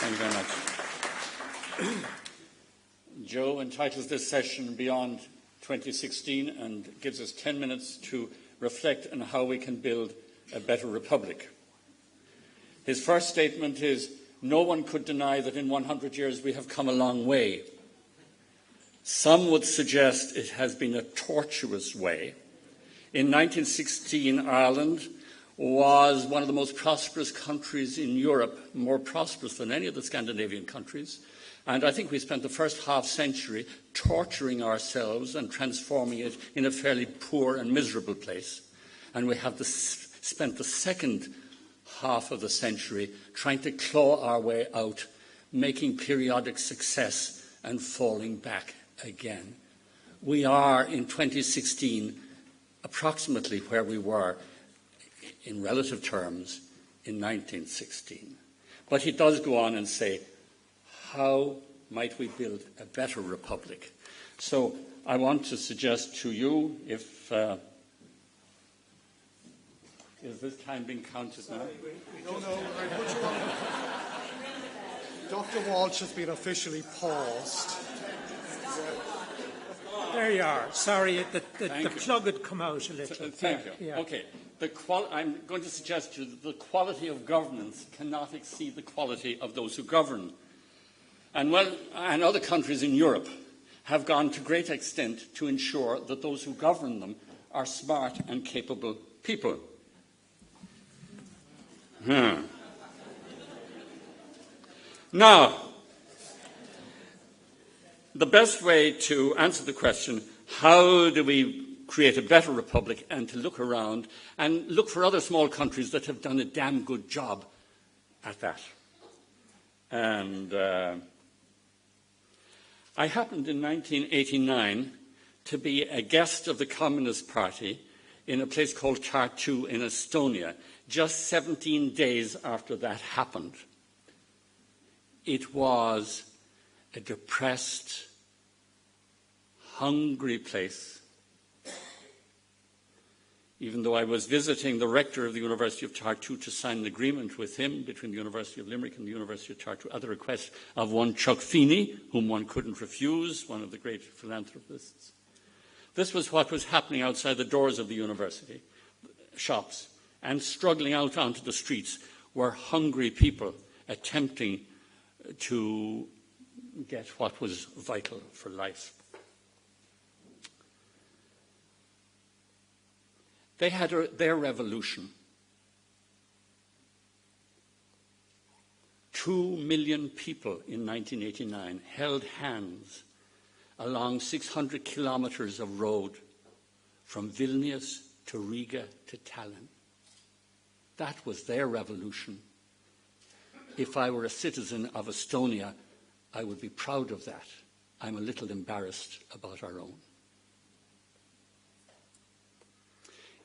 Thank you very much. Joe entitles this session Beyond 2016 and gives us 10 minutes to reflect on how we can build a better republic. His first statement is, no one could deny that in 100 years we have come a long way. Some would suggest it has been a tortuous way. In 1916, Ireland was one of the most prosperous countries in Europe, more prosperous than any of the Scandinavian countries. And I think we spent the first half century torturing ourselves and transforming it in a fairly poor and miserable place. And we have spent the second half of the century trying to claw our way out, making periodic success and falling back again. We are, in 2016, approximately where we were, in relative terms, in 1916. But he does go on and say, how might we build a better republic? So I want to suggest to you, if is this time being counted now? We don't know. Dr. Walsh has been officially paused. There you are. Sorry, the plug had come out a little. Thank you. Yeah. Okay. I'm going to suggest to you that the quality of governance cannot exceed the quality of those who govern. And other countries in Europe have gone to great extent to ensure that those who govern them are smart and capable people. Now, the best way to answer the question, how do we create a better republic, and to look around and look for other small countries that have done a damn good job at that. And I happened in 1989 to be a guest of the Communist Party in a place called Tartu in Estonia, just 17 days after that happened. It was a depressed, hungry place. Even though I was visiting the rector of the University of Tartu to sign an agreement with him between the University of Limerick and the University of Tartu at the request of one Chuck Feeney, whom one couldn't refuse, one of the great philanthropists. This was what was happening outside the doors of the university, shops, and struggling out onto the streets were hungry people attempting to get what was vital for life. They had their revolution. 2 million people in 1989 held hands along 600 kilometers of road from Vilnius to Riga to Tallinn. That was their revolution. If I were a citizen of Estonia, I would be proud of that. I'm a little embarrassed about our own.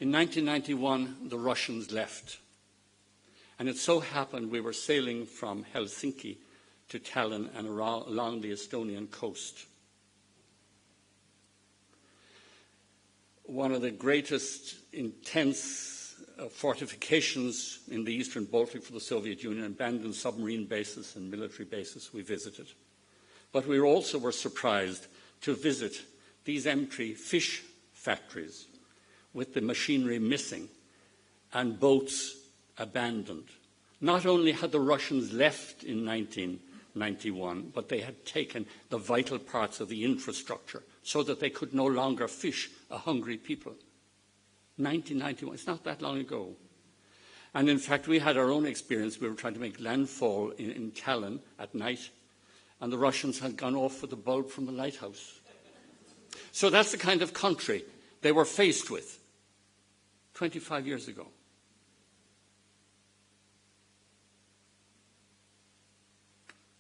In 1991, the Russians left. And it so happened we were sailing from Helsinki to Tallinn and along the Estonian coast. One of the greatest intense fortifications in the Eastern Baltic for the Soviet Union, abandoned submarine bases and military bases we visited. But we also were surprised to visit these empty fish factories with the machinery missing and boats abandoned. Not only had the Russians left in 1991, but they had taken the vital parts of the infrastructure so that they could no longer fish a hungry people. 1991, it's not that long ago. And in fact, we had our own experience. We were trying to make landfall in Tallinn at night, and the Russians had gone off with a bulb from the lighthouse. So that's the kind of country they were faced with 25 years ago.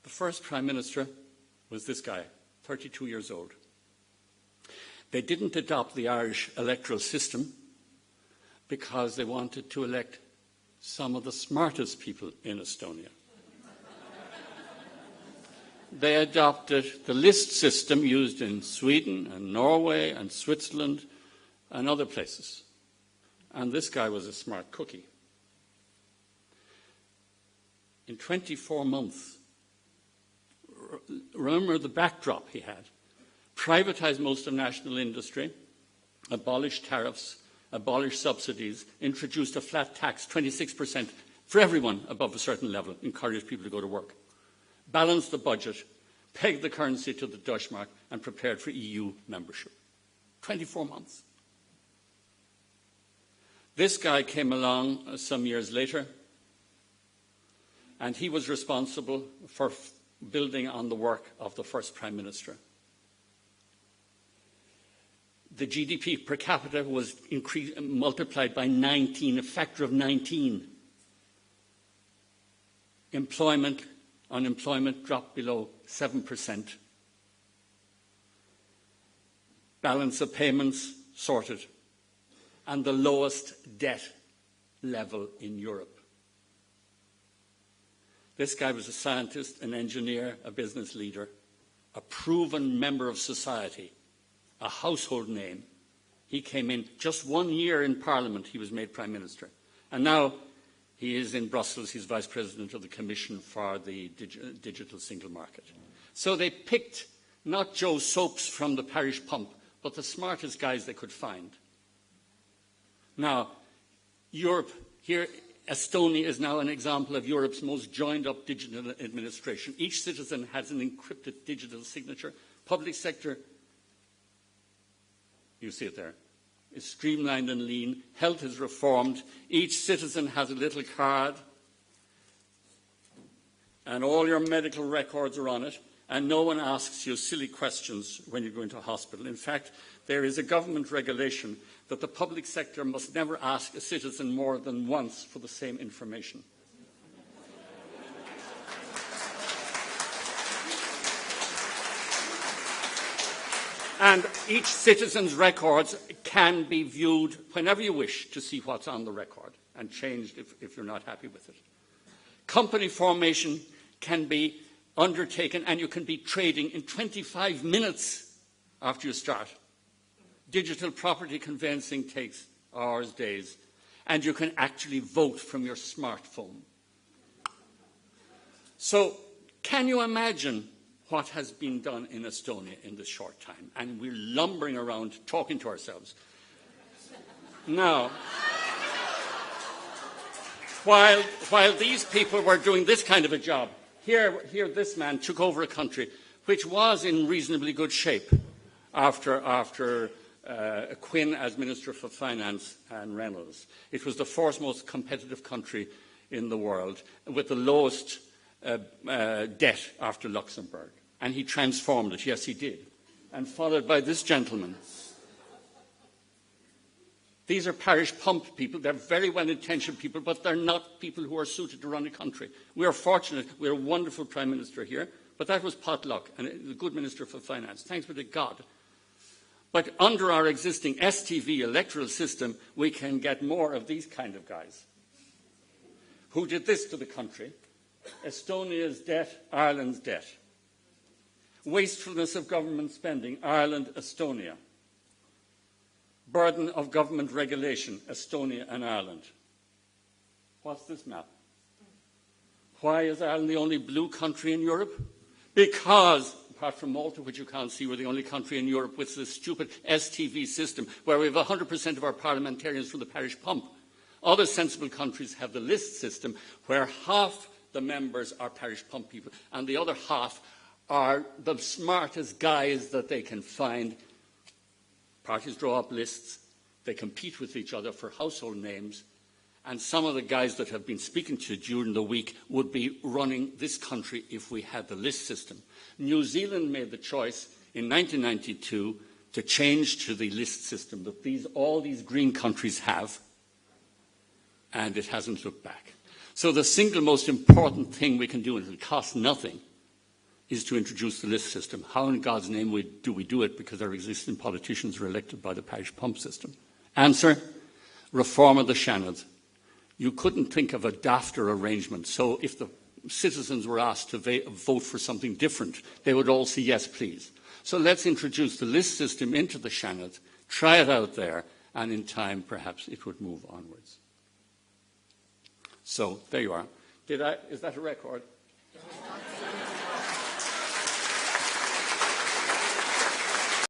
The first Prime Minister was this guy, 32 years old. They didn't adopt the Irish electoral system because they wanted to elect some of the smartest people in Estonia. They adopted the list system used in Sweden and Norway and Switzerland and other places. And this guy was a smart cookie. In 24 months, remember the backdrop he had. Privatise most of national industry, abolish tariffs, abolish subsidies, introduced a flat tax, 26% for everyone above a certain level, encourage people to go to work, balance the budget, peg the currency to the Deutschmark, and prepared for EU membership. 24 months. This guy came along some years later, and he was responsible for building on the work of the first Prime Minister. The GDP per capita was multiplied by 19, a factor of 19. Unemployment dropped below 7%. Balance of payments sorted. And the lowest debt level in Europe. This guy was a scientist, an engineer, a business leader, a proven member of society, a household name. He came in just 1 year in Parliament, he was made Prime Minister. And now he is in Brussels, he's Vice President of the Commission for the Digital Single Market. So they picked not Joe Soaps from the parish pump, but the smartest guys they could find. Now, Europe, here, Estonia is now an example of Europe's most joined-up digital administration. Each citizen has an encrypted digital signature. Public sector, you see it there, is streamlined and lean. Health is reformed. Each citizen has a little card, and all your medical records are on it, and no one asks you silly questions when you go into a hospital. In fact, there is a government regulation that the public sector must never ask a citizen more than once for the same information. And each citizen's records can be viewed whenever you wish to see what's on the record and changed if you're not happy with it. Company formation can be undertaken and you can be trading in 25 minutes after you start. Digital property conveyancing takes hours, days, and you can actually vote from your smartphone. So, can you imagine what has been done in Estonia in this short time? And we're lumbering around talking to ourselves. Now, while these people were doing this kind of a job, here this man took over a country which was in reasonably good shape after Quinn as Minister for Finance and Reynolds. It was the fourth most competitive country in the world with the lowest debt after Luxembourg. And he transformed it, yes he did. And followed by this gentleman. These are parish pump people. They're very well-intentioned people, but they're not people who are suited to run a country. We are fortunate. We have a wonderful Prime Minister here, but that was potluck, and a good Minister for Finance. Thanks be to God. But under our existing STV electoral system, we can get more of these kind of guys. Who did this to the country? Estonia's debt, Ireland's debt. Wastefulness of government spending, Ireland, Estonia. Burden of government regulation, Estonia and Ireland. What's this map? Why is Ireland the only blue country in Europe? Because, apart from Malta, which you can't see, we're the only country in Europe with this stupid STV system, where we have 100% of our parliamentarians from the parish pump. Other sensible countries have the list system, where half the members are parish pump people, and the other half are the smartest guys that they can find. Parties draw up lists, they compete with each other for household names, and some of the guys that have been speaking to you during the week would be running this country if we had the list system. New Zealand made the choice in 1992 to change to the list system that all these green countries have, and it hasn't looked back. So the single most important thing we can do, and it costs nothing, is to introduce the list system. How in God's name do we do it? Because our existing politicians are elected by the parish pump system. Answer, reform of the Seanad. You couldn't think of a dafter arrangement. So if the citizens were asked to vote for something different, they would all say, yes, please. So let's introduce the list system into the Seanad, try it out there, and in time, perhaps, it would move onwards. So, there you are. Is that a record?